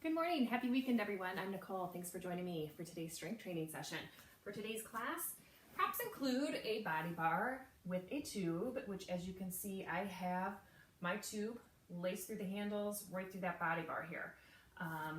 Good morning. Happy weekend, everyone. I'm Nicole. Thanks for joining me for today's strength training session. For today's class, props include a body bar with a tube, which as you can see, I have my tube laced through the handles right through that body bar here,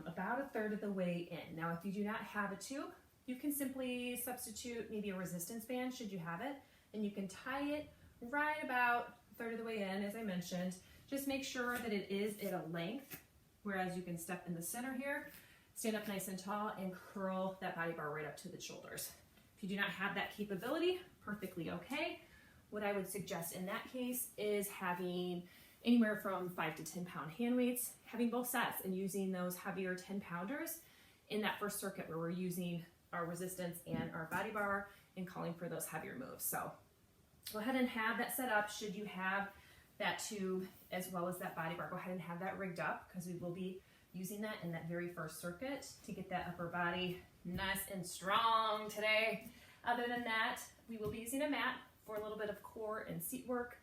about a third of the way in. Now, if you do not have a tube, you can simply substitute maybe a resistance band should you have it, and you can tie it right about a third of the way in, as I mentioned. Just make sure that it is at a length, whereas you can step in the center here, stand up nice and tall, and curl that body bar right up to the shoulders. If you do not have that capability, perfectly okay. What I would suggest in that case is having anywhere from 5 to 10 pound hand weights, having both sets and using those heavier 10 pounders in that first circuit where we're using our resistance and our body bar and calling for those heavier moves. So go ahead and have that set up. Should you have that tube as well as that body bar, go ahead and have that rigged up because we will be using that in that very first circuit to get that upper body nice and strong today. Other than that, we will be using a mat for a little bit of core and seat work.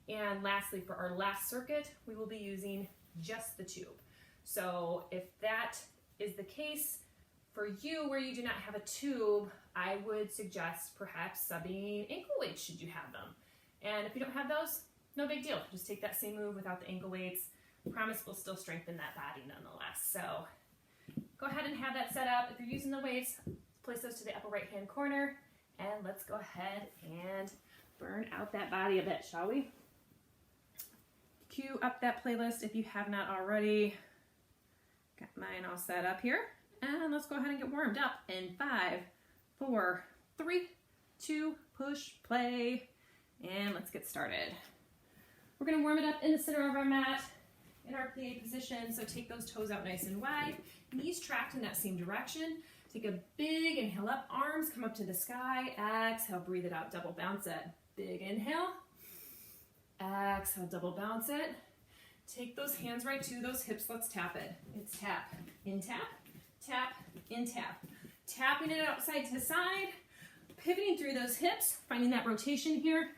And lastly, for our last circuit, we will be using just the tube. So if that is the case for you where you do not have a tube, I would suggest perhaps subbing ankle weights should you have them. And if you don't have those, no big deal. Just take that same move without the ankle weights. Promise we'll still strengthen that body nonetheless. So go ahead and have that set up. If you're using the weights, place those to the upper right hand corner, and let's go ahead and burn out that body a bit, shall we? Cue up that playlist if you have not already. Got mine all set up here. And let's go ahead and get warmed up in 5, 4, 3, 2, push, play, and let's get started. We're gonna warm it up in the center of our mat in our plie position. So take those toes out nice and wide, knees tracked in that same direction. Take a big inhale up, arms come up to the sky. Exhale, breathe it out, double bounce it. Big inhale. Exhale, double bounce it. Take those hands right to those hips. Let's tap it. It's tap, in tap, tap, in tap. Tapping it outside to side, pivoting through those hips, finding that rotation here,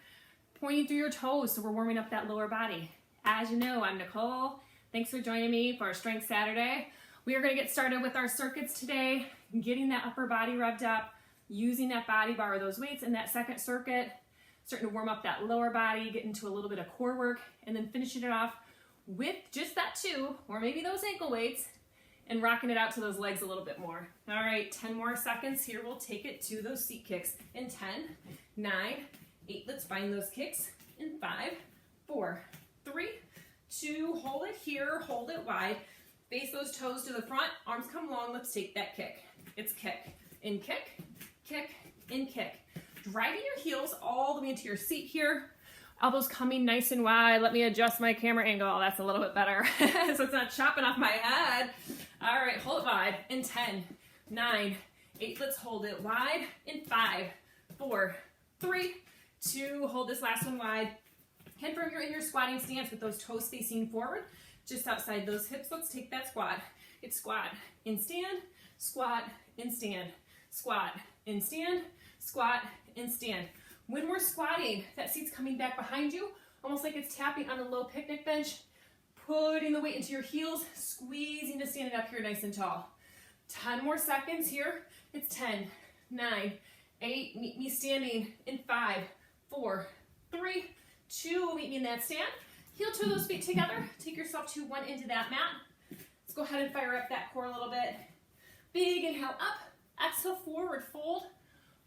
pointing through your toes so we're warming up that lower body. As you know, I'm Nicole. Thanks for joining me for our Strength Saturday. We are going to get started with our circuits today, getting that upper body revved up, using that body bar or those weights in that second circuit, starting to warm up that lower body, get into a little bit of core work, and then finishing it off with just that tube, or maybe those ankle weights, and rocking it out to those legs a little bit more. All right, 10 more seconds here. We'll take it to those seat kicks in 10, 9, 8. Let's find those kicks in 5, 4, 3, 2. Hold it here, hold it wide. Face those toes to the front, arms come long. Let's take that kick. It's kick, in kick, kick, in kick. Driving your heels all the way into your seat here. Elbows coming nice and wide. Let me adjust my camera angle. That's a little bit better. So it's not chopping off my head. All right, hold it wide in 10, 9, 8. Let's hold it wide in 5, 4, 3, 2. Hold this last one wide. Head firm, you're in your squatting stance with those toes facing forward, just outside those hips. Let's take that squat. It's squat, in stand, squat, in stand, squat, in stand, squat, in stand. When we're squatting, that seat's coming back behind you, almost like it's tapping on a low picnic bench, putting the weight into your heels, squeezing to stand it up here nice and tall. 10 more seconds here. It's 10, 9, 8. Meet me standing in 5, 4, 3, 2. Meet me in that stand. Heel to those feet together. Take yourself to one end of that mat. Let's go ahead and fire up that core a little bit. Big inhale up. Exhale, forward fold.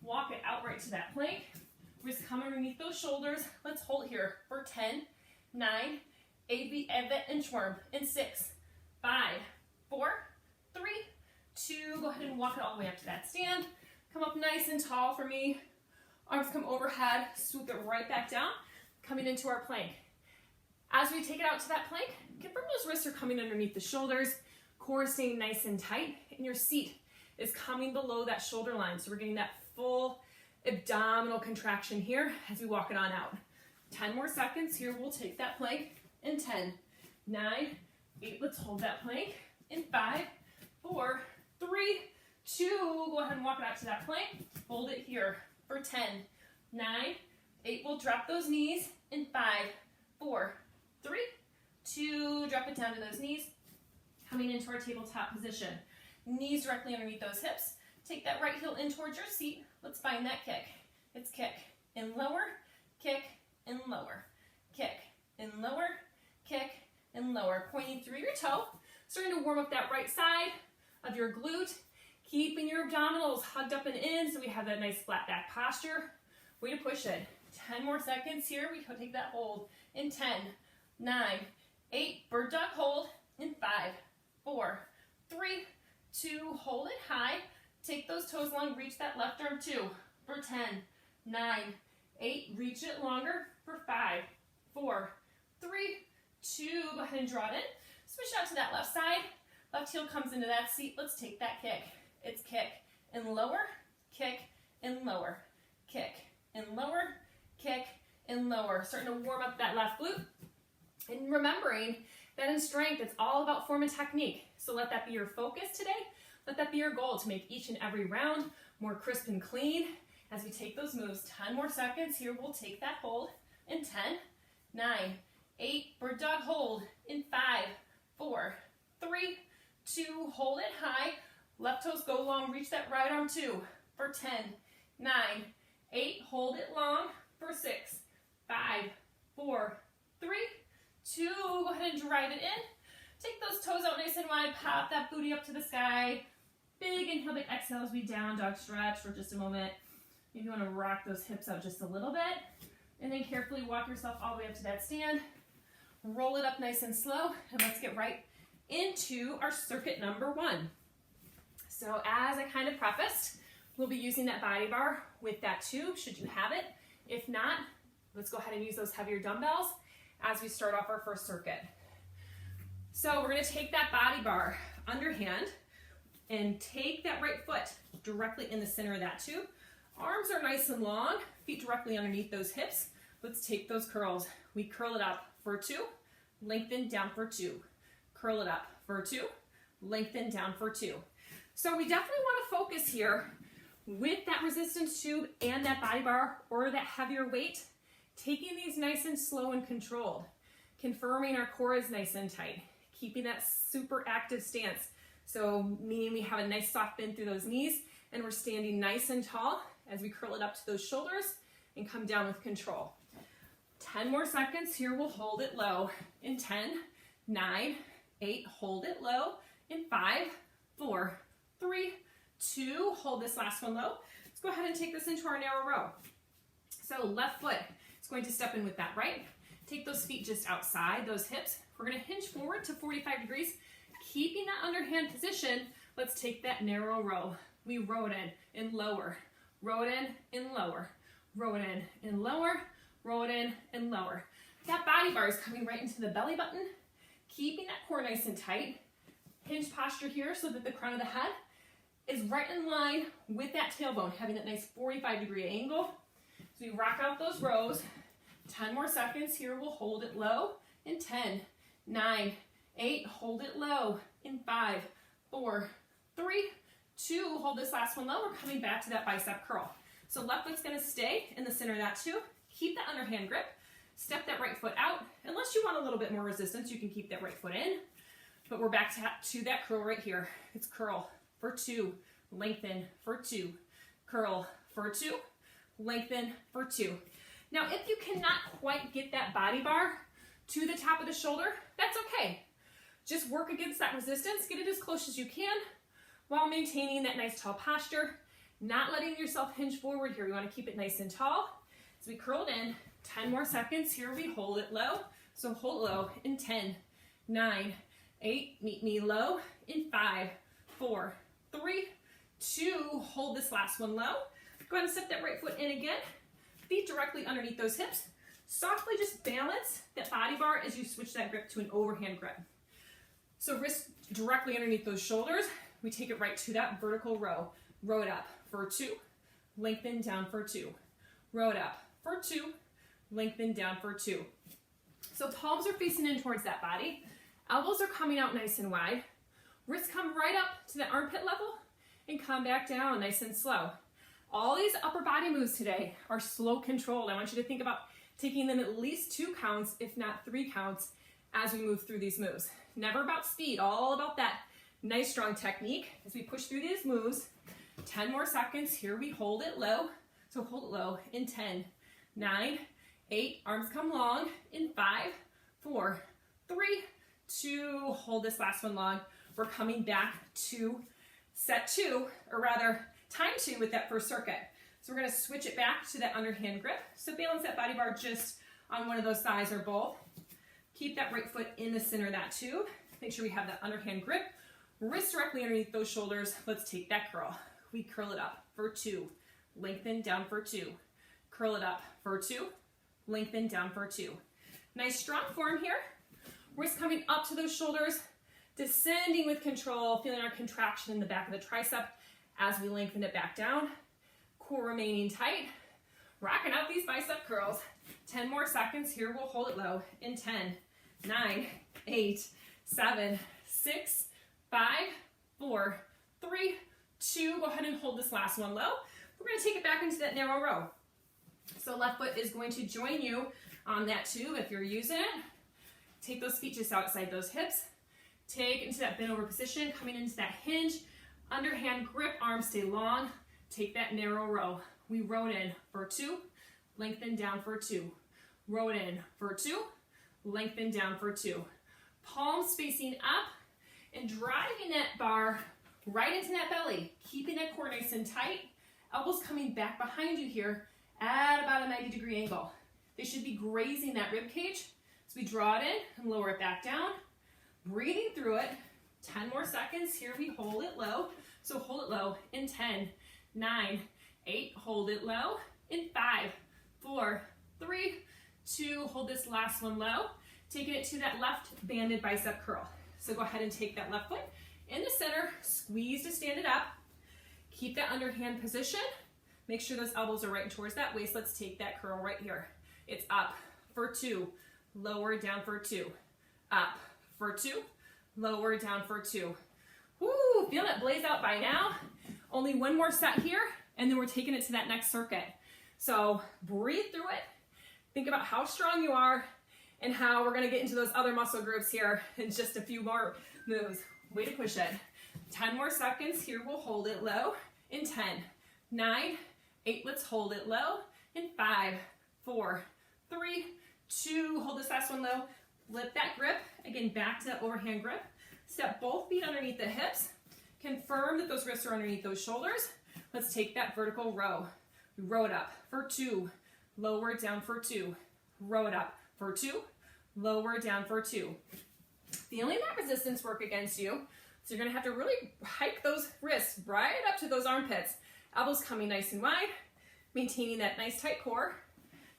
Walk it out right to that plank. Wrists come underneath those shoulders. Let's hold here for 10, 9, 8. We end that inchworm in 6, 5, 4, 3, 2. Go ahead and walk it all the way up to that stand. Come up nice and tall for me. Arms come overhead. Swoop it right back down. Coming into our plank. As we take it out to that plank, confirm those wrists are coming underneath the shoulders. Core is staying nice and tight. And your seat is coming below that shoulder line. So we're getting that full abdominal contraction here as we walk it on out. 10 more seconds here. We'll take that plank in 10, 9, 8. Let's hold that plank in 5, 4, 3, 2. Go ahead and walk it out to that plank. Hold it here for 10, 9, 8. We'll drop those knees in 5, 4, 3, 2. Drop it down to those knees. Coming into our tabletop position. Knees directly underneath those hips. Take that right heel in towards your seat. Let's find that kick. It's kick and lower, kick and lower, kick and lower, kick and lower. Pointing through your toe. Starting to warm up that right side of your glute. Keeping your abdominals hugged up and in so we have that nice flat back posture. Way to push it. 10 more seconds here. We take that hold in 10, 9, 8, bird dog hold in 5, 4, 3, 2, hold it high. Take those toes long, reach that left arm 2 for 10, 9, 8, reach it longer for 5, 4, 3, 2, go ahead and draw it in. Switch out to that left side. Left heel comes into that seat. Let's take that kick. It's kick and lower, kick and lower, kick and lower, kick and lower. Starting to warm up that left glute. And remembering that in strength, it's all about form and technique. So let that be your focus today. Let that be your goal to make each and every round more crisp and clean. As we take those moves, 10 more seconds. Here we'll take that hold in 10, 9, 8, bird dog hold in 5, 4, 3, 2, hold it high. Left toes go long, reach that right arm 2 for 10, 9, 8, hold it long for 6, 5, 4, 3, 2, go ahead and drive it in. Take those toes out nice and wide, pop that booty up to the sky. Big inhale, big exhale as we down dog stretch for just a moment. Maybe you want to rock those hips out just a little bit. And then carefully walk yourself all the way up to that stand. Roll it up nice and slow. And let's get right into our circuit number 1. So as I kind of prefaced, we'll be using that body bar with that tube, should you have it. If not, let's go ahead and use those heavier dumbbells as we start off our first circuit. So we're going to take that body bar underhand and take that right foot directly in the center of that tube. Arms are nice and long, feet directly underneath those hips. Let's take those curls. We curl it up for 2, lengthen down for 2. Curl it up for 2, lengthen down for 2. So we definitely want to focus here with that resistance tube and that body bar or that heavier weight, taking these nice and slow and controlled, confirming our core is nice and tight, keeping that super active stance. So meaning we have a nice soft bend through those knees and we're standing nice and tall as we curl it up to those shoulders and come down with control. 10 more seconds. Here we'll hold it low in 10, 9, 8, hold it low in 5, 4, 3, 2, hold this last one low. Let's go ahead and take this into our narrow row. So left foot is going to step in with that right. Take those feet just outside those hips. We're going to hinge forward to 45 degrees. Keeping that underhand position, let's take that narrow row. We row it in and lower, row it in and lower, row it in and lower, row it in and lower. That body bar is coming right into the belly button, keeping that core nice and tight. Hinge posture here so that the crown of the head is right in line with that tailbone, having that nice 45-degree angle. So we rock out those rows. 10 more seconds. Here we'll hold it low in 10, 9, 8, hold it low in 5, 4, 3, 2, hold this last one low. We're coming back to that bicep curl. So left foot's going to stay in the center of that too. Keep that underhand grip. Step that right foot out. Unless you want a little bit more resistance, you can keep that right foot in. But we're back to that curl right here. It's curl for 2, lengthen for 2, curl for 2, lengthen for 2. Now, if you cannot quite get that body bar to the top of the shoulder, that's okay. Just work against that resistance, get it as close as you can while maintaining that nice tall posture, not letting yourself hinge forward here. We want to keep it nice and tall. As we curl it in, 10 more seconds. Here we hold it low. So hold low in 10, 9, 8, meet me low in 5, 4, 3, 2, hold this last one low. Go ahead and step that right foot in again. Feet directly underneath those hips. Softly just balance that body bar as you switch that grip to an overhand grip. So wrists directly underneath those shoulders. We take it right to that vertical row. Row it up for 2, lengthen down for 2. Row it up for 2, lengthen down for 2. So palms are facing in towards that body. Elbows are coming out nice and wide. Wrists come right up to the armpit level and come back down nice and slow. All these upper body moves today are slow controlled. I want you to think about taking them at least 2 counts, if not 3 counts, as we move through these moves. Never about speed, all about that nice strong technique as we push through these moves. 10 more seconds. Here we hold it low. So hold it low in 10, 9, 8, arms come long in 5, 4, 3, 2, hold this last one long. We're coming back to set 2, or rather time 2 with that first circuit. So we're going to switch it back to that underhand grip. So balance that body bar just on one of those thighs or both. Keep that right foot in the center of that tube. Make sure we have that underhand grip. Wrist directly underneath those shoulders. Let's take that curl. We curl it up for 2. Lengthen down for 2. Curl it up for 2. Lengthen down for 2. Nice strong form here. Wrist coming up to those shoulders. Descending with control. Feeling our contraction in the back of the tricep as we lengthen it back down. Core remaining tight. Rocking out these bicep curls. 10 more seconds. Here we'll hold it low in 10, 9, 8, 7, 6, 5, 4, 3, 2. Go ahead and hold this last one low. We're going to take it back into that narrow row. So left foot is going to join you on that tube if you're using it. Take those feet just outside those hips. Take into that bent over position, coming into that hinge. Underhand grip, arms stay long. Take that narrow row. We row it in for 2, lengthen down for 2. Row it in for 2, lengthen down for 2. Palms facing up and driving that bar right into that belly. Keeping that core nice and tight. Elbows coming back behind you here at about a 90-degree angle. They should be grazing that rib cage. So we draw it in and lower it back down. Breathing through it. 10 more seconds. Here we hold it low. So hold it low in 10, 9, 8. Hold it low in 5, 4, 3, 2. Hold this last one low. Taking it to that left banded bicep curl. So go ahead and take that left foot in the center. Squeeze to stand it up. Keep that underhand position. Make sure those elbows are right towards that waist. Let's take that curl right here. It's up for 2, lower down for 2, up for 2, lower down for 2. Woo, feel it blaze out by now. Only one more set here, and then we're taking it to that next circuit. So breathe through it. Think about how strong you are and how we're gonna get into those other muscle groups here in just a few more moves. Way to push it. 10 more seconds. Here we'll hold it low in 10, 9, 8. Let's hold it low in 5, 4, 3, 2. Hold this last one low. Flip that grip. Again, back to that overhand grip. Step both feet underneath the hips. Confirm that those wrists are underneath those shoulders. Let's take that vertical row. We row it up for 2. Lower it down for 2. Row it up for 2. Lower down for 2. Feeling that resistance work against you. So you're going to have to really hike those wrists right up to those armpits. Elbows coming nice and wide. Maintaining that nice tight core.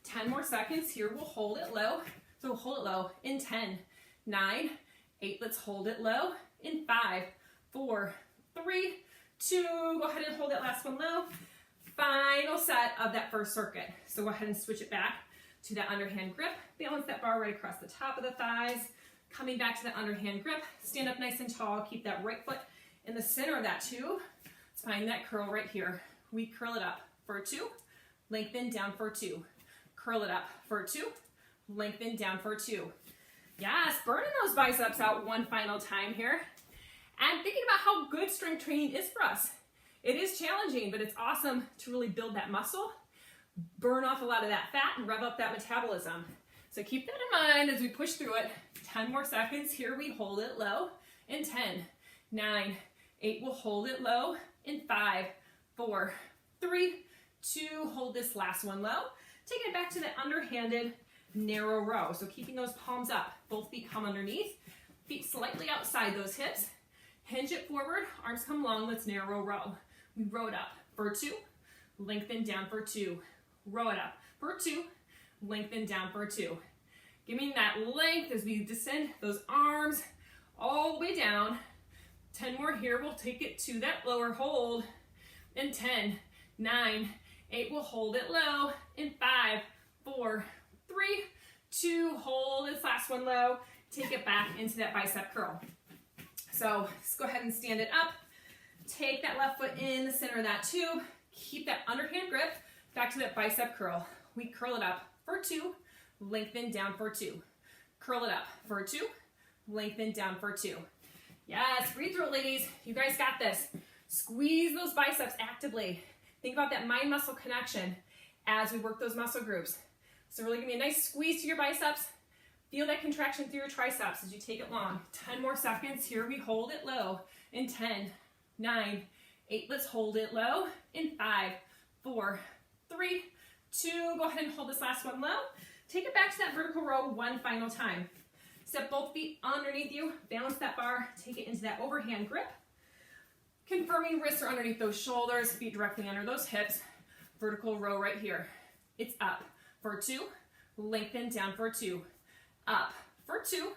10 more seconds. Here we'll hold it low. So we'll hold it low in 10, 9, 8. Let's hold it low in 5, 4, 3, 2. Go ahead and hold that last one low. Final set of that first circuit. So go ahead and switch it back to that underhand grip. Balance that bar right across the top of the thighs. Coming back to that underhand grip. Stand up nice and tall. Keep that right foot in the center of that tube. Let's find that curl right here. We curl it up for 2. Lengthen down for 2. Curl it up for 2. Lengthen down for 2. Yes, burning those biceps out one final time here. And thinking about how good strength training is for us. It is challenging, but it's awesome to really build that muscle, burn off a lot of that fat, and rev up that metabolism. So keep that in mind as we push through it. 10 more seconds. Here we hold it low in 10, 9, 8. We'll hold it low in 5, 4, 3, 2. Hold this last one low. Taking it back to that underhanded narrow row. So keeping those palms up. Both feet come underneath. Feet slightly outside those hips. Hinge it forward. Arms come long. Let's narrow row. We row it up for 2. Lengthen down for 2. Row it up for 2. Lengthen down for 2. Give me that length as we descend those arms all the way down. 10 more here. We'll take it to that lower hold in 10, 9, 8. We'll hold it low in 5, 4, 3, 2. Hold this last one low. Take it back into that bicep curl. So let's go ahead and stand it up. Take that left foot in the center of that tube. Keep that underhand grip back to that bicep curl. We curl it up for 2. Lengthen down for 2. Curl it up for 2. lengthen down for 2. Yes, breathe through it, ladies. You guys got this. Squeeze those biceps actively. Think about that mind-muscle connection as we work those muscle groups. So really give me a nice squeeze to your biceps. Feel that contraction through your triceps as you take it long. 10 more seconds. Here we hold it low in 10, 9, 8. Let's hold it low in 5, 4, 3, 2. Go ahead and hold this last one low. Take it back to that vertical row one final time. Step both feet underneath you. Balance that bar. Take it into that overhand grip. Confirming wrists are underneath those shoulders, feet directly under those hips. Vertical row right here. It's up for 2, lengthen down for 2. Up for 2,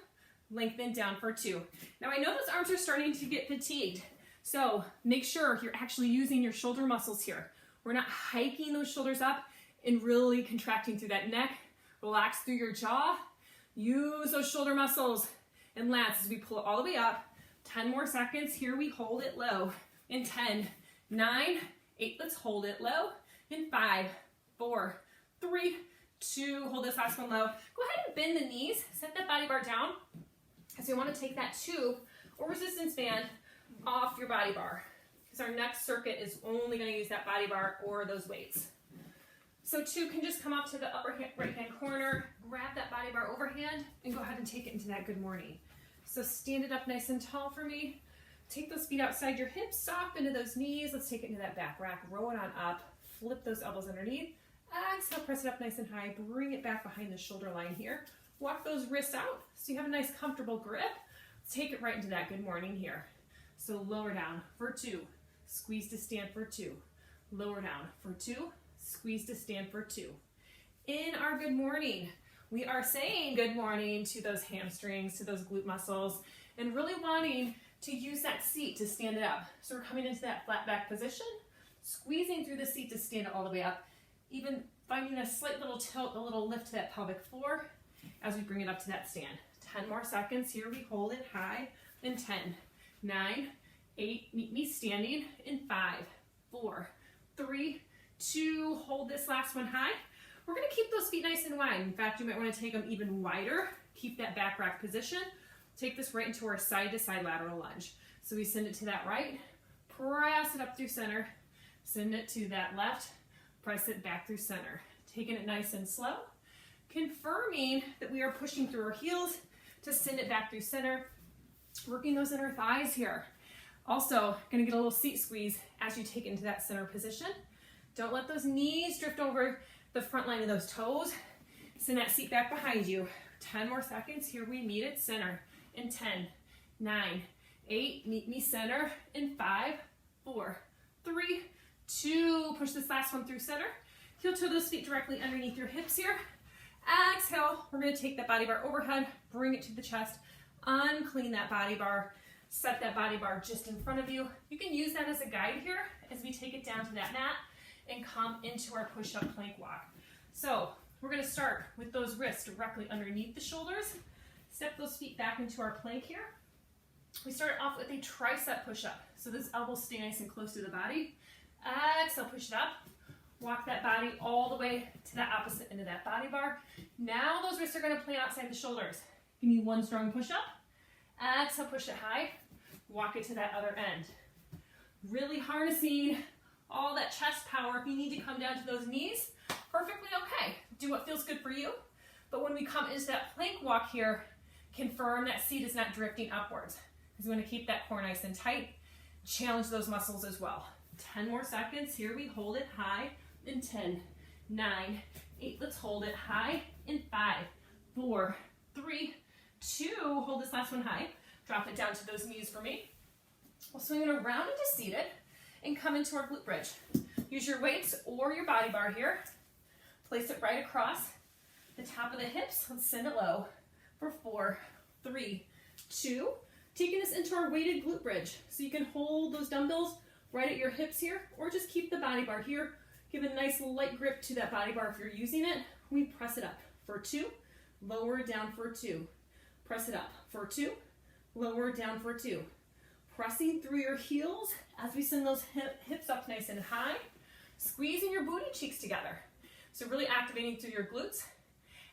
lengthen down for 2. Now I know those arms are starting to get fatigued, so make sure you're actually using your shoulder muscles here. We're not hiking those shoulders up and really contracting through that neck. Relax through your jaw. Use those shoulder muscles and lats as we pull it all the way up. 10 more seconds. Here we hold it low in 10, 9, 8. Let's hold it low in 5, 4, 3, 2. Hold this last one low. Go ahead and bend the knees. Set that body bar down because we want to take that tube or resistance band off your body bar because our next circuit is only going to use that body bar or those weights. So 2 can just come up to the upper right hand corner, grab that body bar overhand, and go ahead and take it into that good morning. So stand it up nice and tall for me. Take those feet outside your hips, soft into those knees. Let's take it into that back rack. Roll it on up. Flip those elbows underneath. Exhale, press it up nice and high. Bring it back behind the shoulder line here. Walk those wrists out so you have a nice comfortable grip. Take it right into that good morning here. So lower down for 2. Squeeze to stand for 2. Lower down for 2. Squeeze to stand for 2. In our good morning, we are saying good morning to those hamstrings, to those glute muscles, and really wanting to use that seat to stand it up. So we're coming into that flat back position, squeezing through the seat to stand it all the way up, even finding a slight little tilt, a little lift to that pelvic floor as we bring it up to that stand. 10 more seconds. Here we hold it high in 10, 9, 8. Meet me standing in 5, 4, 3, 2. Hold this last one high. We're going to keep those feet nice and wide. In fact, you might want to take them even wider. Keep that back rack position. Take this right into our side-to-side lateral lunge. So we send it to that right, press it up through center, send it to that left, press it back through center. Taking it nice and slow, confirming that we are pushing through our heels to send it back through center, working those inner thighs here. Also, going to get a little seat squeeze as you take it into that center position. Don't let those knees drift over the front line of those toes. Send that seat back behind you. 10 more seconds. Here we meet at center in 10, 9, 8. Meet me center in 5, 4, 3, 2. Push this last one through center. Heel toe those feet directly underneath your hips here. Exhale. We're going to take that body bar overhead, bring it to the chest, unclean that body bar, set that body bar just in front of you. You can use that as a guide here as we take it down to that mat and come into our push-up plank walk. So we're going to start with those wrists directly underneath the shoulders. Step those feet back into our plank here. We start off with a tricep push-up. So those elbows stay nice and close to the body. Exhale, push it up. Walk that body all the way to that opposite end of that body bar. Now those wrists are going to plant outside the shoulders. Give me one strong push-up. Exhale, push it high. Walk it to that other end. Really harnessing all that chest power. If you need to come down to those knees, perfectly okay. Do what feels good for you. But when we come into that plank walk here, confirm that seat is not drifting upwards, because we want to keep that core nice and tight. Challenge those muscles as well. 10 more seconds. Here we hold it high in 10, 9, 8. Let's hold it high in 5, 4, 3, 2. Hold this last one high. Drop it down to those knees for me. We'll swing it around into seated and come into our glute bridge. Use your weights or your body bar here. Place it right across the top of the hips. Let's send it low for 4, 3, 2. Taking this into our weighted glute bridge. So you can hold those dumbbells right at your hips here, or just keep the body bar here. Give a nice light grip to that body bar if you're using it. We press it up for 2, lower down for 2. Press it up for 2, lower down for 2. Pressing through your heels as we send those hips up nice and high. Squeezing your booty cheeks together. So really activating through your glutes.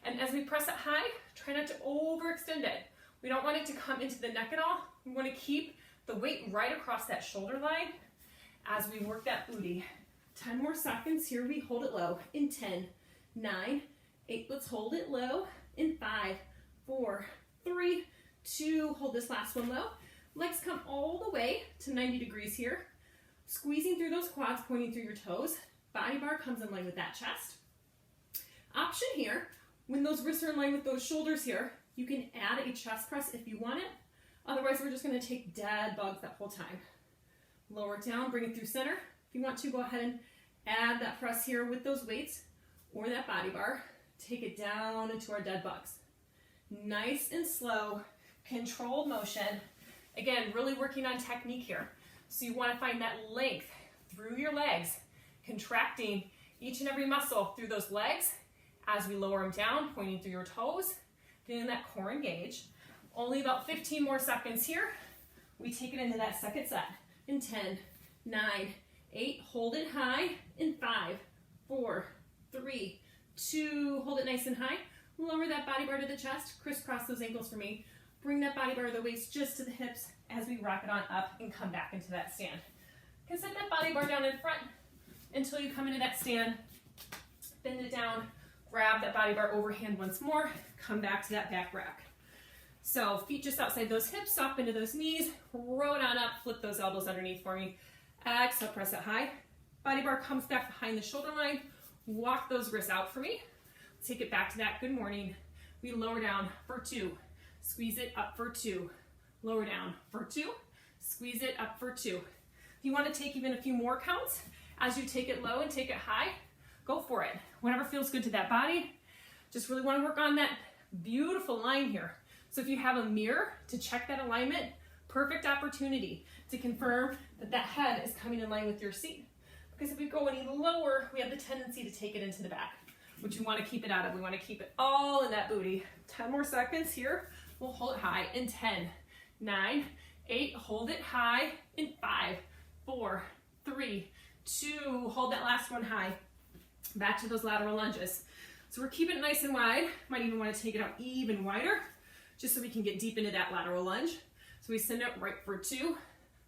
And as we press it high, try not to overextend it. We don't want it to come into the neck at all. We want to keep the weight right across that shoulder line as we work that booty. 10 more seconds. Here we hold it low in 10, 9, 8. Let's hold it low in 5, 4, 3, 2. Hold this last one low. Legs come all the way to 90 degrees here. Squeezing through those quads, pointing through your toes. Body bar comes in line with that chest. Option here, when those wrists are in line with those shoulders here, you can add a chest press if you want it. Otherwise, we're just going to take dead bugs that whole time. Lower it down, bring it through center. If you want to, go ahead and add that press here with those weights or that body bar. Take it down into our dead bugs. Nice and slow, controlled motion. Again, really working on technique here. So you want to find that length through your legs, contracting each and every muscle through those legs as we lower them down, pointing through your toes, getting that core engaged. Only about 15 more seconds here. We take it into that second set in 10, 9, 8. Hold it high in 5, 4, 3, 2. Hold it nice and high. Lower that body bar to the chest. Crisscross those ankles for me. Bring that body bar to the waist just to the hips as we rock it on up and come back into that stand. You can set that body bar down in front until you come into that stand. Bend it down. Grab that body bar overhand once more. Come back to that back rack. So feet just outside those hips, soft into those knees, roll it on up, flip those elbows underneath for me. Exhale, press it high. Body bar comes back behind the shoulder line. Walk those wrists out for me. Take it back to that good morning. We lower down for 2. Squeeze it up for 2. Lower down for 2. Squeeze it up for 2. If you want to take even a few more counts, as you take it low and take it high, go for it. Whatever feels good to that body. Just really want to work on that beautiful line here. So if you have a mirror to check that alignment, perfect opportunity to confirm that that head is coming in line with your seat. Because if we go any lower, we have the tendency to take it into the back, which we want to keep it out of. We want to keep it all in that booty. 10 more seconds here. We'll hold it high in 10, 9, 8. Hold it high in 5, 4, 3, 2. Hold that last one high. Back to those lateral lunges. So we're keeping it nice and wide. Might even want to take it out even wider, just so we can get deep into that lateral lunge. So we send it right for 2,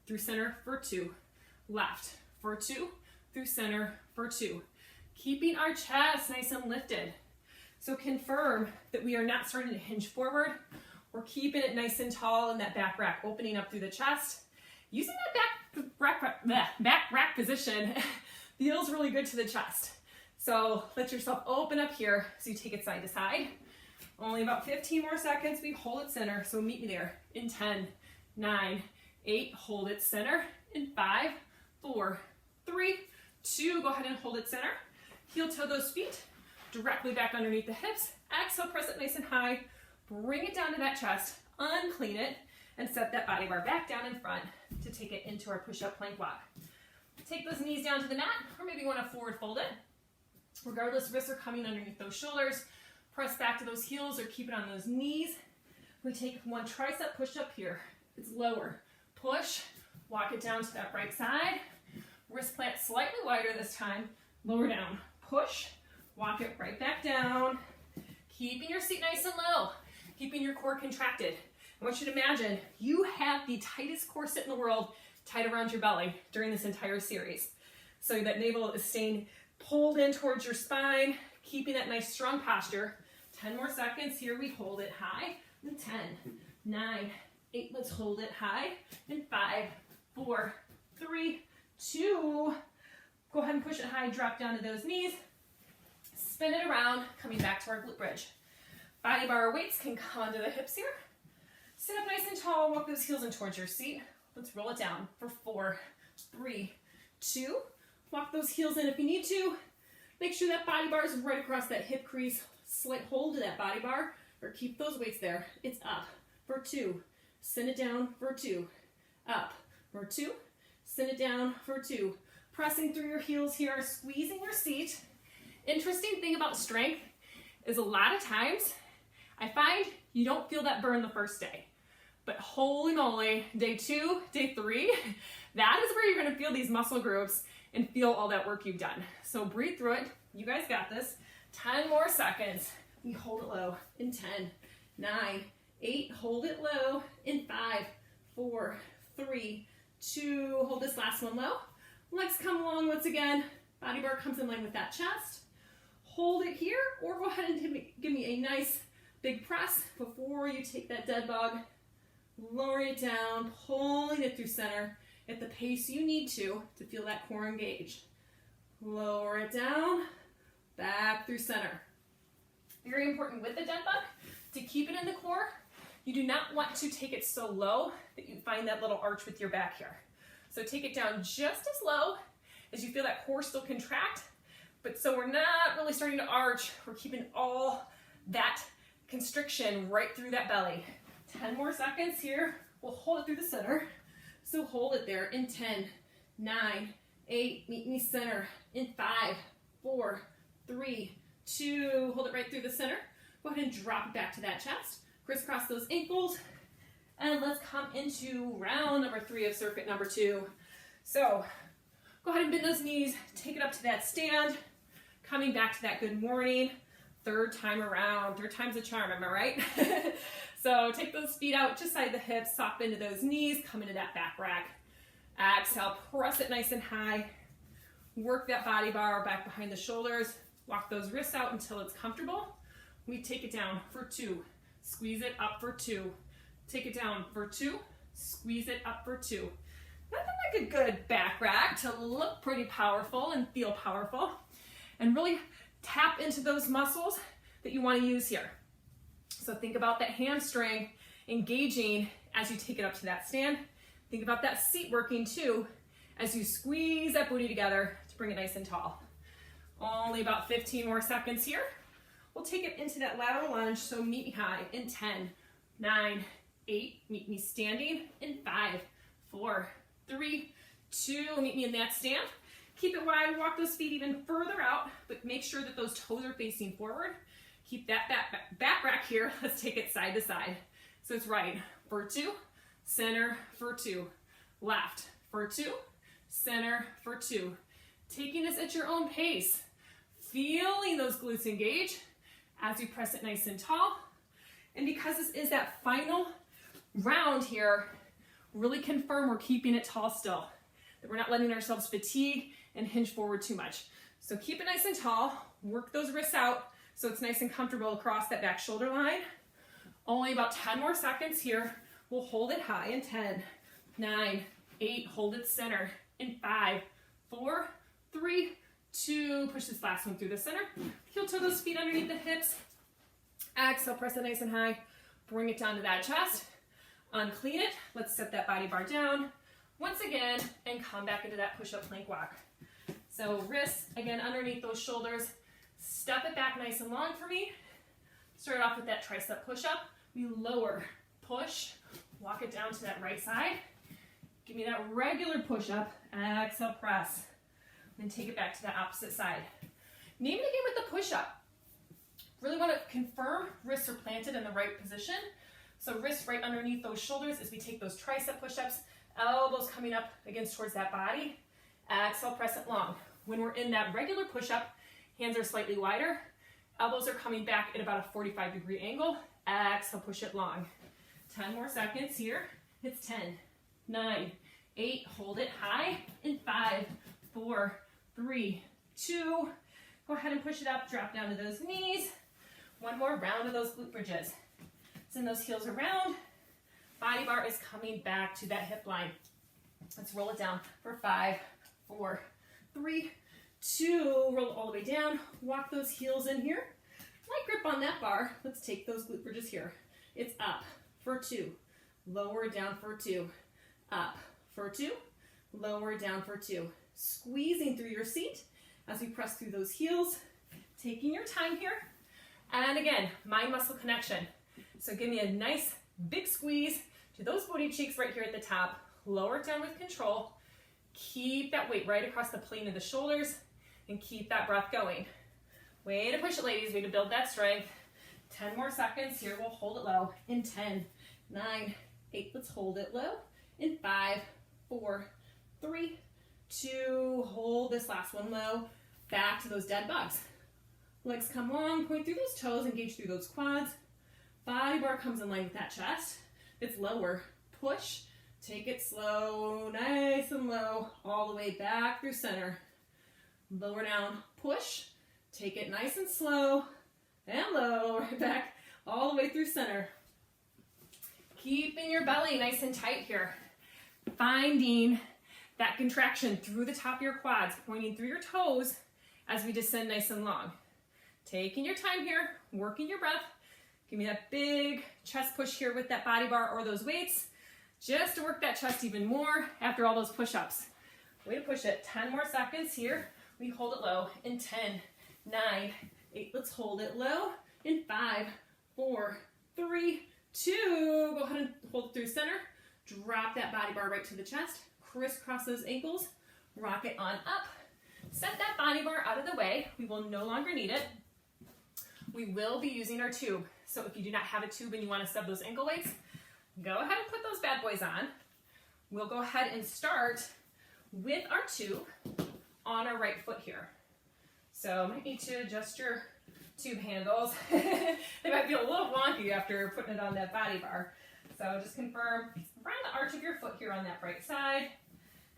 through center for 2, left for 2, through center for 2. Keeping our chest nice and lifted. So confirm that we are not starting to hinge forward. We're keeping it nice and tall in that back rack, opening up through the chest. Using that back rack position feels really good to the chest. So let yourself open up here so you take it side to side. Only about 15 more seconds. We hold it center. So meet me there in 10, 9, 8. Hold it center in 5, 4, 3, 2. Go ahead and hold it center. Heel toe those feet directly back underneath the hips. Exhale, press it nice and high. Bring it down to that chest. Unclean it and set that body bar back down in front to take it into our push-up plank walk. Take those knees down to the mat, or maybe you want to forward fold it. Regardless, wrists are coming underneath those shoulders. Press back to those heels or keep it on those knees. We take one tricep push up here. It's lower. Push, walk it down to that right side. Wrist plant slightly wider this time. Lower down. Push, walk it right back down. Keeping your seat nice and low. Keeping your core contracted. I want you to imagine you have the tightest corset in the world tied around your belly during this entire series. So that navel is staying pulled in towards your spine, keeping that nice strong posture. 10 more seconds. Here we hold it high. In 10, 9, 8. Let's hold it high. In 5, 4, 3, 2. Go ahead and push it high. Drop down to those knees. Spin it around, coming back to our glute bridge. Body bar weights can come onto the hips here. Sit up nice and tall. Walk those heels in towards your seat. Let's roll it down for 4, 3, 2. Walk those heels in if you need to. Make sure that body bar is right across that hip crease. Slight hold to that body bar, or keep those weights there. It's up for 2. Send it down for 2. Up for 2. Send it down for 2. Pressing through your heels here, squeezing your seat. Interesting thing about strength is a lot of times I find you don't feel that burn the first day. But holy moly, day 2, day 3, that is where you're going to feel these muscle groups and feel all that work you've done. So breathe through it. You guys got this. 10 more seconds. We hold it low in 10, 9, 8, hold it low in 5, 4, 3, 2, hold this last one low. Legs come long once again. Body bar comes in line with that chest. Hold it here, or go ahead and give me a nice big press before you take that dead bug. Lower it down, pulling it through center at the pace you need to feel that core engaged. Lower it down, back through center. Very important with the dead bug to keep it in the core. You do not want to take it so low that you find that little arch with your back here. So take it down just as low as you feel that core still contract, but so we're not really starting to arch. We're keeping all that constriction right through that belly. 10 more seconds here. We'll hold it through the center. So hold it there in 10, 9, 8, meet me center in 5, 4, 3, 2, hold it right through the center. Go ahead and drop it back to that chest. Crisscross those ankles. And let's come into round number 3 of circuit number 2. So go ahead and bend those knees, take it up to that stand. Coming back to that good morning. Third time around, third time's a charm, am I right? So take those feet out just side the hips, soft into those knees, come into that back rack. Exhale, press it nice and high. Work that body bar back behind the shoulders. Walk those wrists out until it's comfortable. We take it down for 2. Squeeze it up for 2. Take it down for 2. Squeeze it up for 2. Nothing like a good back rack to look pretty powerful and feel powerful. And really tap into those muscles that you want to use here. So think about that hamstring engaging as you take it up to that stand. Think about that seat working too as you squeeze that booty together to bring it nice and tall. Only about 15 more seconds here. We'll take it into that lateral lunge, so meet me high in 10, 9, 8, meet me standing in 5, 4, 3, 2, meet me in that stand. Keep it wide, walk those feet even further out, but make sure that those toes are facing forward. Keep that back rack here. Let's take it side to side. So it's right for 2, center for 2, left for 2, center for 2. Taking this at your own pace. Feeling those glutes engage as you press it nice and tall. And because this is that final round here, really confirm we're keeping it tall still. That we're not letting ourselves fatigue and hinge forward too much. So keep it nice and tall. Work those wrists out so it's nice and comfortable across that back shoulder line. Only about 10 more seconds here. We'll hold it high in 10, 9, 8, hold it center in 5, 4, 3, 2, push this last one through the center. Heel toe those feet underneath the hips. Exhale, press it nice and high. Bring it down to that chest. Unclean it. Let's set that body bar down once again and come back into that push-up plank walk. So wrists, again, underneath those shoulders. Step it back nice and long for me. Start off with that tricep push-up. We lower, push, walk it down to that right side. Give me that regular push-up. Exhale, press. Then take it back to the opposite side. Name it again with the push-up. Really want to confirm wrists are planted in the right position. So wrists right underneath those shoulders as we take those tricep push-ups. Elbows coming up against towards that body. Exhale, press it long. When we're in that regular push-up, hands are slightly wider. Elbows are coming back at about a 45-degree angle. Exhale, push it long. 10 more seconds here. It's 10, 9, 8, hold it high in 5, 4, 3, 2. Go ahead and push it up, drop down to those knees. One more round of those glute bridges. Send those heels around. Body bar is coming back to that hip line. Let's roll it down for 5, 4, 3, 2. Roll it all the way down. Walk those heels in here. Light grip on that bar. Let's take those glute bridges here. It's up for 2. Lower it down for 2. Up for 2. Lower it down for 2. Squeezing through your seat as we press through those heels. Taking your time here. And again, mind-muscle connection. So give me a nice big squeeze to those booty cheeks right here at the top. Lower it down with control. Keep that weight right across the plane of the shoulders and keep that breath going. Way to push it, ladies. Way to build that strength. 10 more seconds here. We'll hold it low in 10, 9, 8. Let's hold it low in 5, 4, 3, 2. Hold this last one low. Back to those dead bugs. Legs come long. Point through those toes. Engage through those quads. Body bar comes in line with that chest. It's lower. Push. Take it slow, nice and low, all the way back through center. Lower down. Push. Take it nice and slow and low, right back, all the way through center. Keeping your belly nice and tight here. Finding that contraction through the top of your quads, pointing through your toes as we descend nice and long. Taking your time here, working your breath. Give me that big chest push here with that body bar or those weights, just to work that chest even more after all those push-ups. Way to push it. 10 more seconds here. We hold it low in 10, 9, 8. Let's hold it low in 5, 4, 3, 2. Go ahead and hold it through center. Drop that body bar right to the chest. Crisscross those ankles. Rock it on up. Set that body bar out of the way. We will no longer need it. We will be using our tube. So if you do not have a tube and you want to sub those ankle weights, go ahead and put those bad boys on. We'll go ahead and start with our tube on our right foot here. So might need to adjust your tube handles. They might be a little wonky after putting it on that body bar. So just confirm around the arch of your foot here on that right side.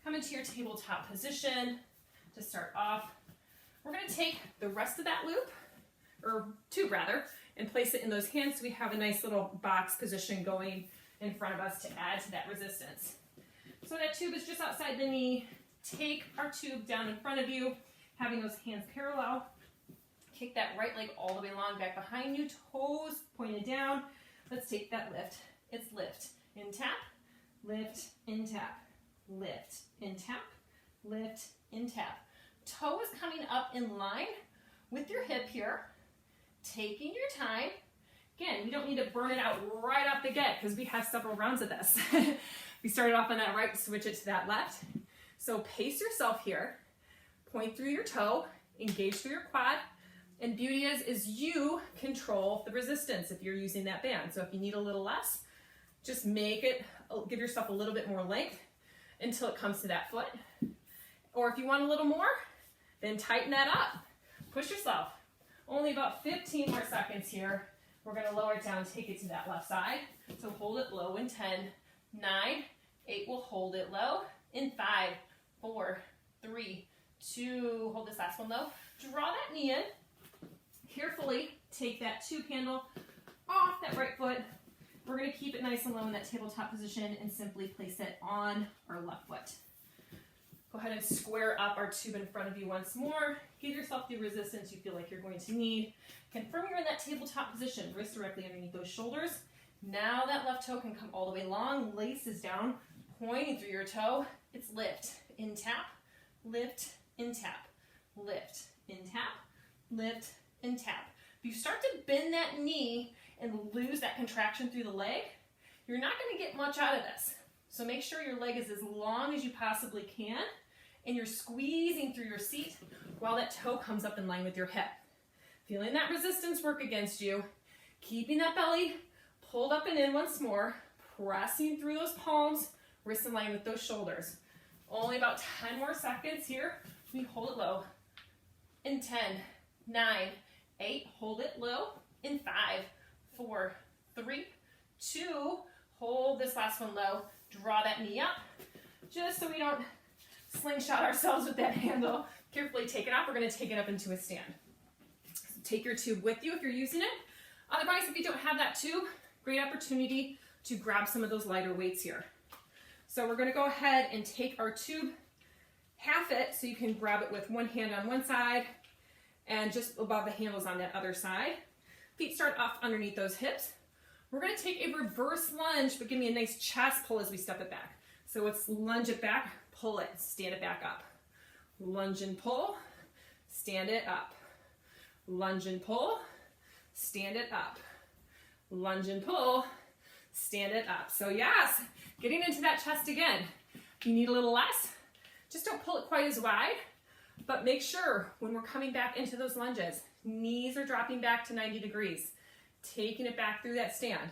Come into your tabletop position to start off. We're going to take the rest of that loop, or tube rather, and place it in those hands so we have a nice little box position going in front of us to add to that resistance. So that tube is just outside the knee. Take our tube down in front of you, having those hands parallel. Kick that right leg all the way long back behind you, toes pointed down. Let's take that lift. It's lift, in tap, lift, in tap, lift, in tap, lift, in tap. Toe is coming up in line with your hip here. Taking your time. Again, we don't need to burn it out right off the get because we have several rounds of this. We started off on that right, switch it to that left. So pace yourself here. Point through your toe, engage through your quad. And beauty is you control the resistance if you're using that band. So if you need a little less, just make it, give yourself a little bit more length until it comes to that foot. Or if you want a little more, then tighten that up. Push yourself. Only about 15 more seconds here. We're going to lower it down, take it to that left side. So hold it low in 10, 9, 8. We'll hold it low in 5, 4, 3, 2. Hold this last one low. Draw that knee in. Carefully take that tube handle off that right foot. We're going to keep it nice and low in that tabletop position and simply place it on our left foot. Go ahead and square up our tube in front of you once more. Give yourself the resistance you feel like you're going to need. Confirm you're in that tabletop position, wrist directly underneath those shoulders. Now that left toe can come all the way long, laces down, pointing through your toe. It's lift, in tap, lift, in tap, lift, in tap, lift, in tap. If you start to bend that knee and lose that contraction through the leg, you're not going to get much out of this. So make sure your leg is as long as you possibly can and you're squeezing through your seat while that toe comes up in line with your hip. Feeling that resistance work against you, keeping that belly pulled up and in once more, pressing through those palms, wrists in line with those shoulders. Only about 10 more seconds here. We hold it low in 10, 9, 8. Hold it low in 5, 4, 3, 2. Hold this last one low. Draw that knee up just so we don't slingshot ourselves with that handle. Carefully take it off. We're going to take it up into a stand. So take your tube with you if you're using it. Otherwise, if you don't have that tube, great opportunity to grab some of those lighter weights here. So we're going to go ahead and take our tube, half it so you can grab it with one hand on one side and just above the handles on that other side. Feet start off underneath those hips. We're going to take a reverse lunge, but give me a nice chest pull as we step it back. So let's lunge it back, pull it, stand it back up. Lunge and pull, stand it up. Lunge and pull, stand it up. Lunge and pull, stand it up. So yes, getting into that chest again. If you need a little less, just don't pull it quite as wide, but make sure when we're coming back into those lunges, knees are dropping back to 90 degrees. Taking it back through that stand.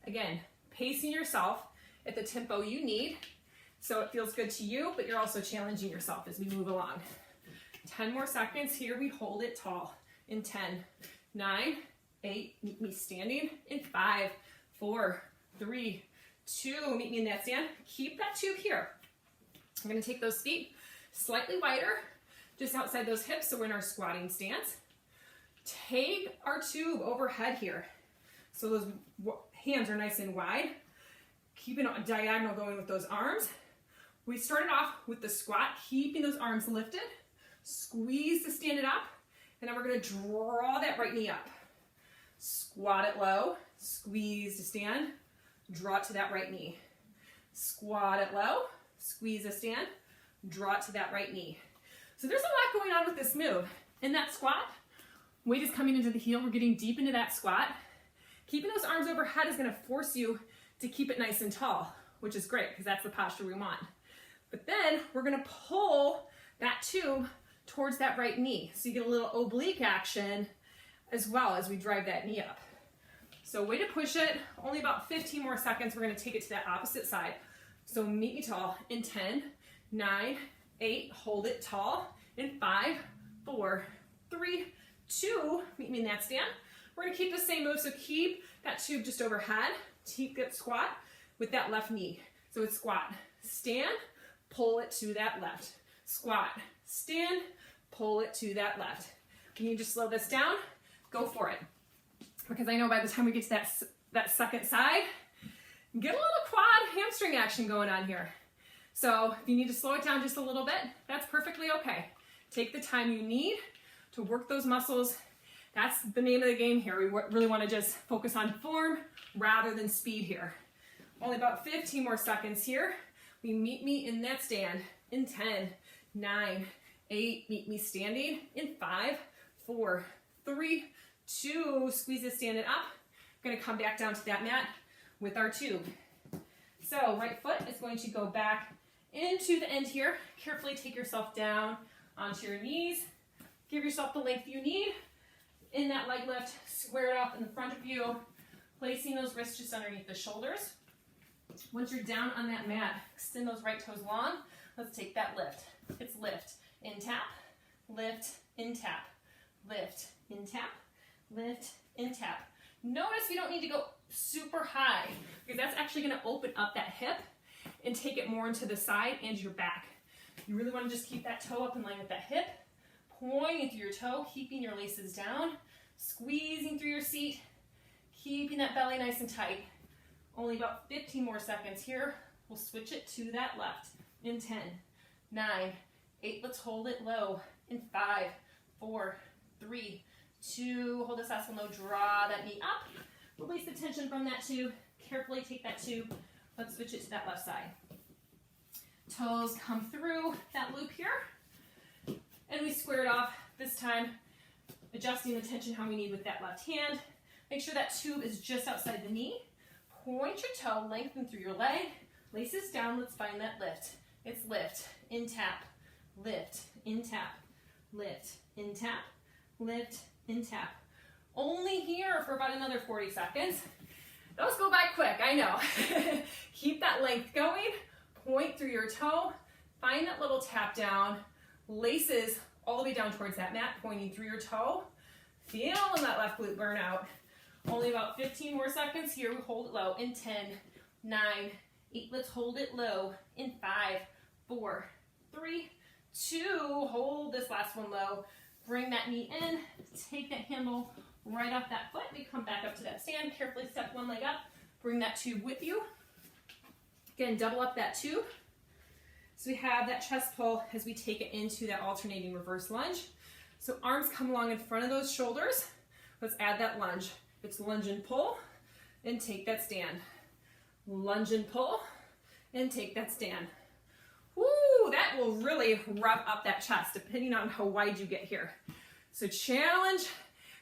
Again, pacing yourself at the tempo you need so it feels good to you, but you're also challenging yourself as we move along. 10 more seconds here. We hold it tall in 10, 9, 8, meet me standing in 5, 4, 3, 2, meet me in that stand. Keep that tube here. I'm gonna take those feet slightly wider, just outside those hips, so we're in our squatting stance. Take our tube overhead here. So those hands are nice and wide. Keeping a diagonal going with those arms. We started off with the squat, keeping those arms lifted. Squeeze to stand it up, and then we're gonna draw that right knee up. Squat it low, squeeze to stand, draw it to that right knee. Squat it low, squeeze to stand, draw it to that right knee. So there's a lot going on with this move. In that squat, weight is coming into the heel, we're getting deep into that squat. Keeping those arms overhead is gonna force you to keep it nice and tall, which is great because that's the posture we want. But then we're gonna pull that tube towards that right knee. So you get a little oblique action as well as we drive that knee up. So way to push it, only about 15 more seconds. We're gonna take it to that opposite side. So meet me tall in 10, 9, 8, hold it tall in 5, 4, 3, 2, meet me in that stand. We're gonna keep the same move, so keep that tube just overhead, keep that squat with that left knee. So it's squat, stand, pull it to that left. Squat, stand, pull it to that left. Can you just slow this down? Go for it. Because I know by the time we get to that second side, get a little quad hamstring action going on here. So if you need to slow it down just a little bit, that's perfectly okay. Take the time you need to work those muscles. That's the name of the game here. We really want to just focus on form rather than speed here. Only about 15 more seconds here. We meet me in that stand in 10, 9, 8, meet me standing in 5, 4, 3, 2, squeeze it, stand it up. We're gonna come back down to that mat with our tube. So right foot is going to go back into the end here. Carefully take yourself down onto your knees. Give yourself the length you need. In that leg lift, square it off in front of you, placing those wrists just underneath the shoulders. Once you're down on that mat, extend those right toes long. Let's take that lift. It's lift, in tap, lift, in tap, lift, in tap, lift, in tap. Notice we don't need to go super high because that's actually going to open up that hip and take it more into the side and your back. You really want to just keep that toe up in line with that hip, pointing through your toe, keeping your laces down, squeezing through your seat, keeping that belly nice and tight. Only about 15 more seconds here. We'll switch it to that left in 10, 9, 8, let's hold it low in 5, 4, 3, 2, hold this last one low, draw that knee up, release the tension from that tube, carefully take that tube, let's switch it to that left side. Toes come through that loop here, and we square it off, this time adjusting the tension how we need with that left hand. Make sure that tube is just outside the knee, point your toe, lengthen through your leg, laces down, let's find that lift. It's lift, in tap, lift, in tap, lift, in tap, lift, in tap. Only here for about another 40 seconds. Those go by quick, I know. Keep that length going, point through your toe, find that little tap down, laces all the way down towards that mat, pointing through your toe, feeling that left glute burn out. Only about 15 more seconds here. We hold it low in 10, 9, 8, let's hold it low in 5, 4, 3, 2, hold this last one low. Bring that knee in, take that handle right off that foot. We come back up to that stand, carefully step one leg up, bring that tube with you. Again, double up that tube. So we have that chest pull as we take it into that alternating reverse lunge. So arms come along in front of those shoulders. Let's add that lunge. It's lunge and pull, and take that stand. Lunge and pull, and take that stand. Woo, that will really rev up that chest depending on how wide you get here. So challenge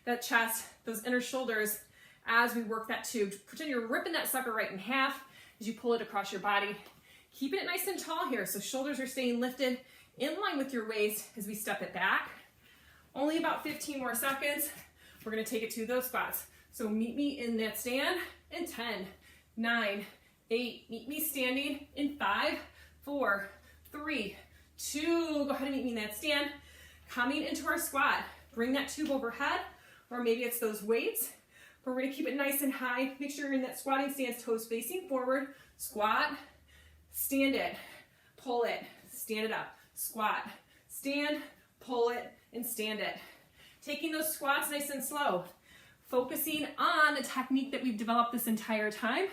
that chest, those inner shoulders as we work that tube. Pretend you're ripping that sucker right in half as you pull it across your body. Keeping it nice and tall here, so shoulders are staying lifted in line with your waist as we step it back. Only about 15 more seconds. We're gonna take it to those squats. So meet me in that stand in 10, 9, 8, meet me standing in 5, 4, 3, 2, go ahead and meet me in that stand. Coming into our squat, bring that tube overhead, or maybe it's those weights. but we're gonna keep it nice and high. Make sure you're in that squatting stance, toes facing forward. Squat, stand it, pull it, stand it up. Squat, stand, pull it, and stand it. Taking those squats nice and slow. Focusing on the technique that we've developed this entire time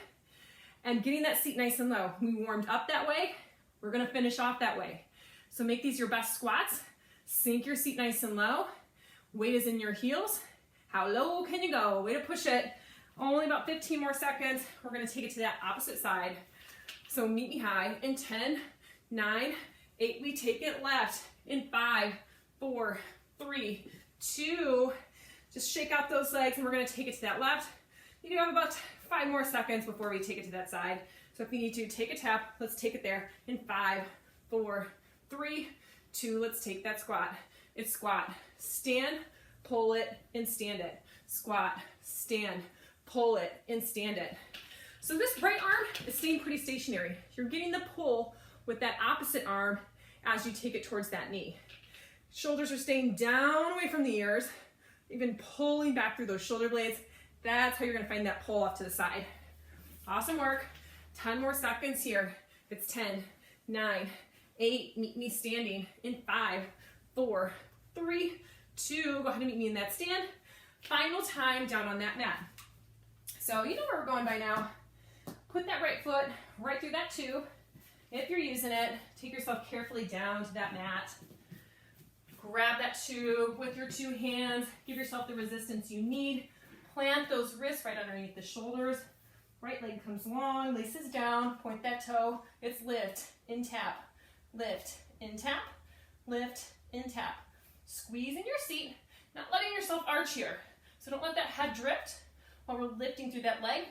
and getting that seat nice and low. We warmed up that way. We're gonna finish off that way. So make these your best squats. Sink your seat nice and low. Weight is in your heels. How low can you go? Way to push it. Only about 15 more seconds. We're gonna take it to that opposite side. So meet me high in 10, 9, 8. We take it left in 5, 4, 3, 2. Just shake out those legs and we're gonna take it to that left. You do have about 5 more seconds before we take it to that side. So if you need to take a tap, let's take it there in 5, 4, 3, 2. Let's take that squat. It's squat, stand, pull it, and stand it. Squat, stand, pull it, and stand it. So this right arm is staying pretty stationary. You're getting the pull with that opposite arm as you take it towards that knee. Shoulders are staying down away from the ears, even pulling back through those shoulder blades. That's how you're gonna find that pull off to the side. Awesome work. 10 more seconds here. It's 10, 9, 8, meet me standing in 5, 4, 3, 2. Go ahead and meet me in that stand. Final time down on that mat. So you know where we're going by now. Put that right foot right through that tube. If you're using it, take yourself carefully down to that mat. Grab that tube with your 2 hands. Give yourself the resistance you need. Plant those wrists right underneath the shoulders. Right leg comes long, laces down, point that toe. It's lift, in tap, lift, in tap, lift, in tap. Squeeze in your seat, not letting yourself arch here. So don't let that head drift while we're lifting through that leg.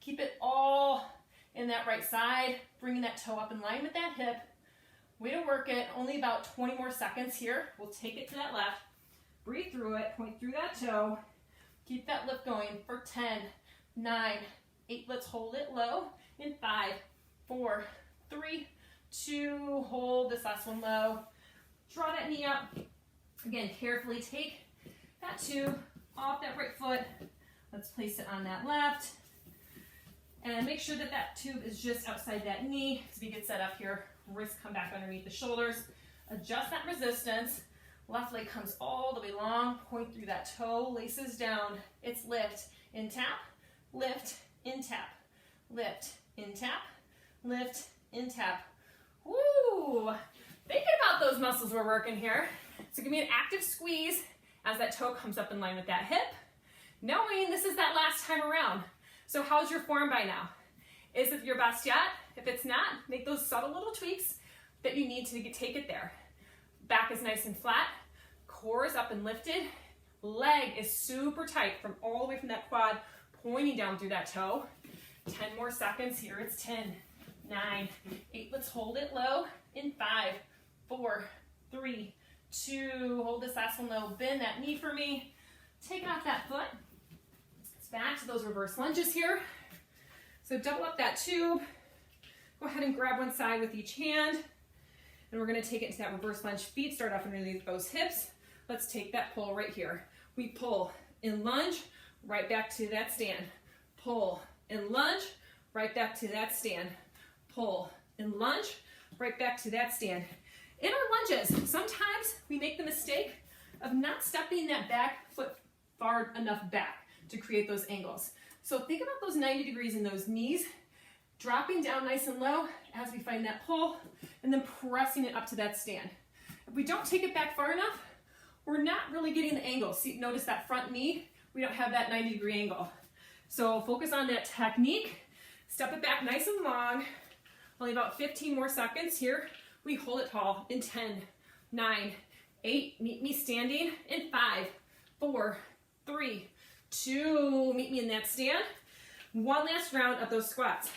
Keep it all in that right side, bringing that toe up in line with that hip. Way to work it. Only about 20 more seconds here. We'll take it to that left. Breathe through it, point through that toe. Keep that lift going for 10, 9, 8. Let's hold it low in 5, 4, 3, 2. Hold this last one low. Draw that knee up. Again, carefully take that tube off that right foot. Let's place it on that left. And make sure that that tube is just outside that knee as we get set up here. Wrists come back underneath the shoulders. Adjust that resistance. Left leg comes all the way long. Point through that toe. Laces down. It's lift, in tap, lift, in tap, lift, in tap, lift, in tap. Woo! Thinking about those muscles we're working here. So give me an active squeeze as that toe comes up in line with that hip, knowing this is that last time around. So how's your form by now? Is it your best yet? If it's not, make those subtle little tweaks that you need to take it there. Back is nice and flat, core is up and lifted, leg is super tight from all the way from that quad, pointing down through that toe. 10 more seconds here. It's 10, 9, 8. Let's hold it low in 5, 4, 3, 2. Hold this last one low. Bend that knee for me. Take off that foot. It's back to those reverse lunges here. So double up that tube. Go ahead and grab one side with each hand. And we're going to take it into that reverse lunge. Feet start off underneath those hips. Let's take that pull right here. We pull in lunge, right back to that stand. Pull and lunge, right back to that stand. Pull and lunge, right back to that stand. In our lunges, sometimes we make the mistake of not stepping that back foot far enough back to create those angles. So think about those 90 degrees in those knees, dropping down nice and low as we find that pull, and then pressing it up to that stand. If we don't take it back far enough, we're not really getting the angle. See, notice that front knee, we don't have that 90-degree angle. So focus on that technique, step it back nice and long, only about 15 more seconds here. We hold it tall in 10, 9, 8, meet me standing in 5, 4, 3, 2, meet me in that stand. One last round of those squats.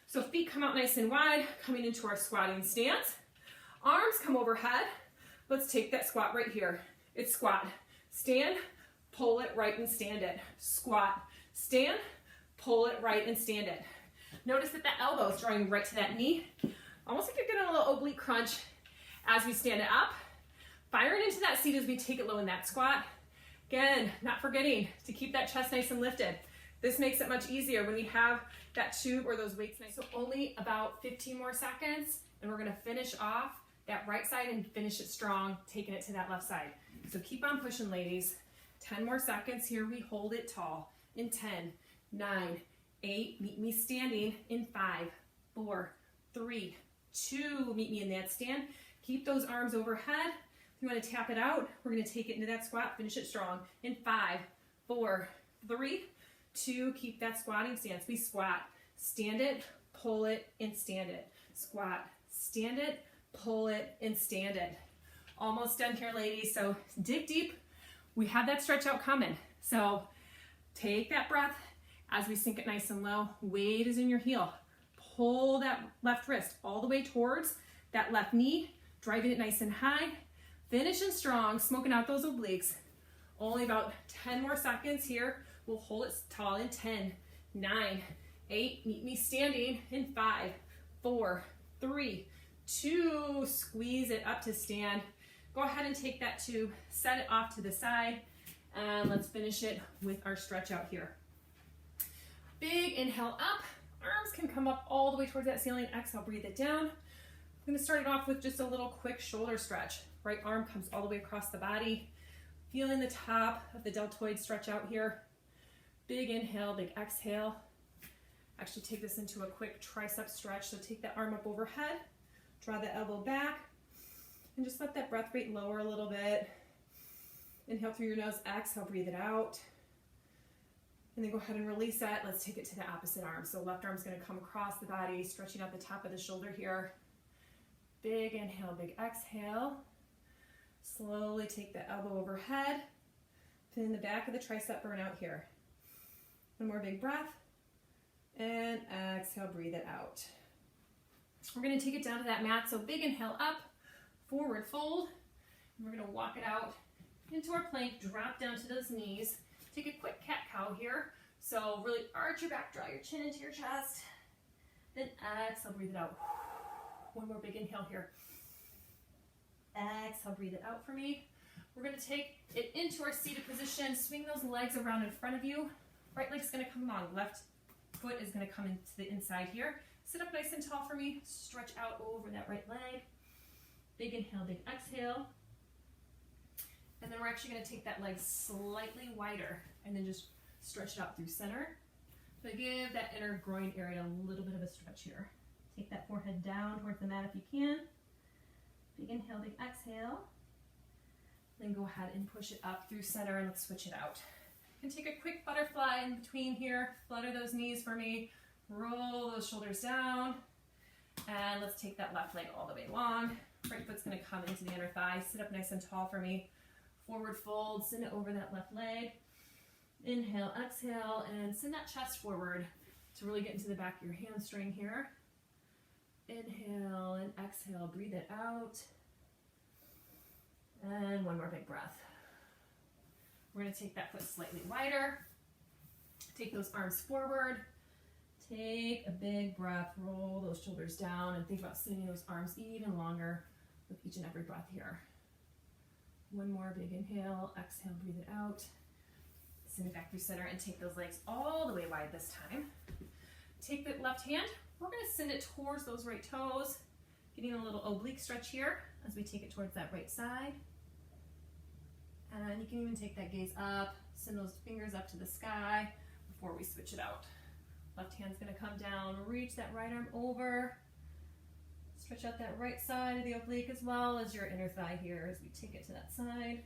So feet come out nice and wide, coming into our squatting stance. Arms come overhead. Let's take that squat right here. It's squat, stand, pull it right and stand it. Squat, stand, pull it right and stand it. Notice that that elbow is drawing right to that knee. Almost like you're getting a little oblique crunch as we stand it up. Firing into that seat as we take it low in that squat. Again, not forgetting to keep that chest nice and lifted. This makes it much easier when we have that tube or those weights nice. So only about 15 more seconds, and we're gonna finish off that right side and finish it strong, taking it to that left side. So keep on pushing, ladies. 10 more seconds here. We hold it tall in 10, 9, 8, meet me standing in 5, 4, 3, 2, meet me in that stand. Keep those arms overhead. If you want to tap it out, we're going to take it into that squat, finish it strong in 5, 4, 3, 2, keep that squatting stance. We squat, stand it, pull it, and stand it. Squat, stand it, pull it, and stand it. Almost done here, ladies. So dig deep. We have that stretch out coming. So take that breath as we sink it nice and low. Weight is in your heel. Pull that left wrist all the way towards that left knee, driving it nice and high. Finishing strong, smoking out those obliques. Only about 10 more seconds here. We'll hold it tall in 10, 9, 8, meet me standing in 5, 4, 3, 2, squeeze it up to stand. Go ahead and take that tube, set it off to the side, and let's finish it with our stretch out here. Big inhale up, arms can come up all the way towards that ceiling. Exhale, breathe it down. I'm gonna start it off with just a little quick shoulder stretch. Right arm comes all the way across the body. Feeling the top of the deltoid stretch out here. Big inhale, big exhale. Actually take this into a quick tricep stretch. So take that arm up overhead, draw the elbow back, and just let that breath rate lower a little bit. Inhale through your nose, exhale, breathe it out. And then go ahead and release that. Let's take it to the opposite arm. So left arm's gonna come across the body, stretching out the top of the shoulder here. Big inhale, big exhale. Slowly take the elbow overhead. Pin the back of the tricep burnout here. One more big breath. And exhale, breathe it out. We're gonna take it down to that mat. So big inhale up, forward fold. And we're gonna walk it out into our plank, drop down to those knees. Take a quick cat-cow here. So really arch your back, draw your chin into your chest. Then exhale, breathe it out. One more big inhale here. Exhale, breathe it out for me. We're gonna take it into our seated position. Swing those legs around in front of you. Right leg's gonna come along. Left foot is gonna come into the inside here. Sit up nice and tall for me. Stretch out over that right leg. Big inhale, big exhale. And then we're actually gonna take that leg slightly wider and then just stretch it out through center. So give that inner groin area a little bit of a stretch here. Take that forehead down towards the mat if you can. Big inhale, big exhale. Then go ahead and push it up through center and let's switch it out. You can take a quick butterfly in between here. Flutter those knees for me. Roll those shoulders down. And let's take that left leg all the way long. Right foot's gonna come into the inner thigh. Sit up nice and tall for me. Forward fold, send it over that left leg. Inhale, exhale, and send that chest forward to really get into the back of your hamstring here. Inhale and exhale, breathe it out. And one more big breath. We're gonna take that foot slightly wider. Take those arms forward. Take a big breath, roll those shoulders down, and think about sending those arms even longer with each and every breath here. One more big inhale, exhale, breathe it out. Send it back through center and take those legs all the way wide this time. Take the left hand, we're gonna send it towards those right toes, getting a little oblique stretch here as we take it towards that right side. And you can even take that gaze up, send those fingers up to the sky before we switch it out. Left hand's gonna come down, reach that right arm over, stretch out that right side of the oblique as well as your inner thigh here as we take it to that side.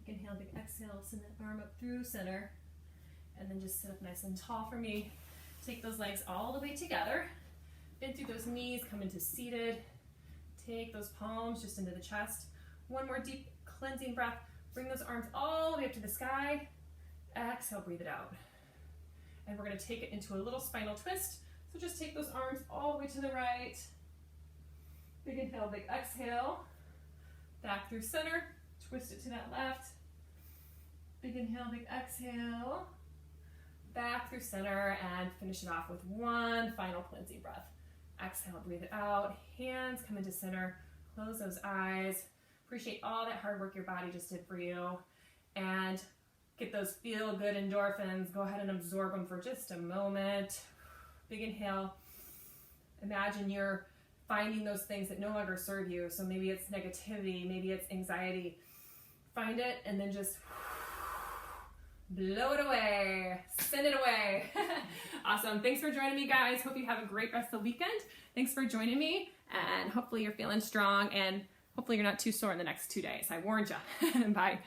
Big inhale, big exhale, send that arm up through center, and then just sit up nice and tall for me. Take those legs all the way together, bend through those knees, come into seated. Take those palms just into the chest. One more deep cleansing breath. Bring those arms all the way up to the sky. Exhale, breathe it out. And we're gonna take it into a little spinal twist. So just take those arms all the way to the right. Big inhale, big exhale. Back through center, twist it to that left. Big inhale, big exhale. Back through center and finish it off with one final cleansing breath. Exhale, breathe it out. Hands come into center, close those eyes. Appreciate all that hard work your body just did for you. and get those feel good endorphins. Go ahead and absorb them for just a moment. Big inhale. Imagine you're finding those things that no longer serve you. So maybe it's negativity, maybe it's anxiety. Find it and then just blow it away. Send it away. Awesome. Thanks for joining me, guys. Hope you have a great rest of the weekend. Thanks for joining me, and hopefully you're feeling strong, and hopefully you're not too sore in the next 2 days. I warned you. Bye.